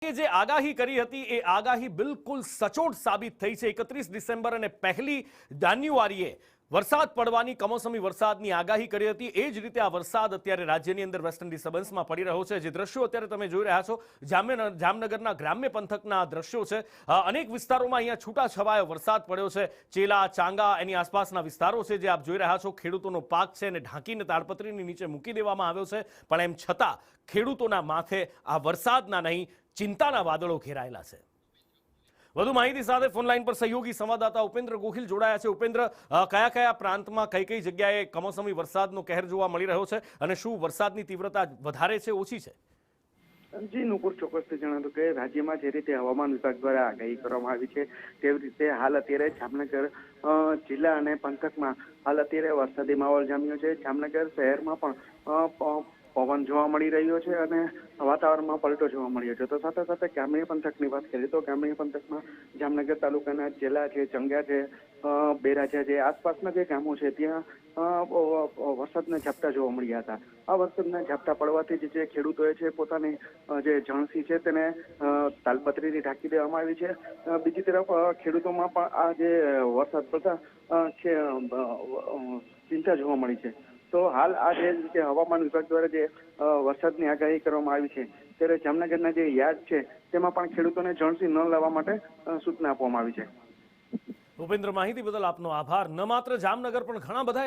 વિભાગે જે આગાહી કરી હતી એ આગાહી બિલકુલ સચોટ સાબિત થઈ છે। 31 ડિસેમ્બર અને 1 જાન્યુઆરીએ વરસાદ પડવાની કમોસમી વરસાદની આગાહી કરી હતી। એ જ રીતે આ વરસાદ અત્યારે રાજ્યની અંદર વેસ્ટર્ન ડિસ્ટર્બન્સમાં પડી રહ્યો છે। જે દ્રશ્યો અત્યારે તમે જોઈ રહ્યા છો જામનગરના ગ્રામ્ય પંથકના દ્રશ્યો છે। અનેક વિસ્તારોમાં અહીંયા છૂટાછવાયો વરસાદ પડ્યો છે। ચેલા, ચાંગા એની આસપાસના વિસ્તારો છે જે આપ જોઈ રહ્યા છો। ખેડૂતોનો પાક છે અને ઢાંકીને તાડપત્રીની નીચે મૂકી દેવામાં આવ્યો છે, પણ એમ છતાં ખેડૂતોના માથે આ વરસાદના નહીં ચિંતાના વાદળો ઘેરાયેલા છે। વધુ માહિતી સાથે ફોન લાઈન પર સહયોગી સંવાદદાતા ઉપેન્દ્ર ગોહિલ જોડાયા છે। ઉપેન્દ્ર, કયા કયા પ્રાંતમાં કઈ કઈ જગ્યાએ કમોસમી વરસાદનો કહેર જોવા મળી રહ્યો છે અને શું વરસાદની તીવ્રતા વધારે છે, ઓછી છે? જી નુપુર, ચોક્કસથી જણાવ્યું કે રાજ્યમાં જે રીતે હવામાન વિભાગ દ્વારા આગાહી કરવામાં આવી છે તેવી રીતે હાલ અત્યારે જામનગર જિલ્લા અને પંથકમાં હાલ અત્યારે વરસાદી માહોલ જામ્યો છે। જામનગર શહેરમાં પણ પવન જોવા મળી રહ્યો છે અને વાતાવરણમાં પલટો જોવા મળ્યો છે। તો સાથે સાથે ગ્રામ્ય પંથકની વાત કરીએ તો ગ્રામ્ય પંથકમાં જામનગર તાલુકાના ચેલા છે, ચંગા છે, બેરાજા છે, આસપાસના જે ગામો છે ત્યાં વરસાદના ઝાપટા જોવા મળ્યા હતા। આ વરસાદના ઝાપટા પડવાથી જે ખેડૂતોએ છે પોતાની જે જણસી છે તેને તાલપત્રીથી ઢાંકી દેવામાં આવી છે। બીજી તરફ ખેડૂતોમાં પણ આ જે વરસાદ પડતા ચિંતા જોવા મળી છે। તો હાલ આ જે રીતે હવામાન વિભાગ દ્વારા જે વરસાદની આગાહી કરવામાં આવી છે ત્યારે જામનગરના જે યાર્ડ છે તેમાં પણ ખેડૂતોને જણસી ન લાવવા માટે સૂચના આપવામાં આવી છે। ઉપેન્દ્ર, માહિતી બદલ આપનો આભાર। ન માત્ર જામનગર પણ ઘણા બધા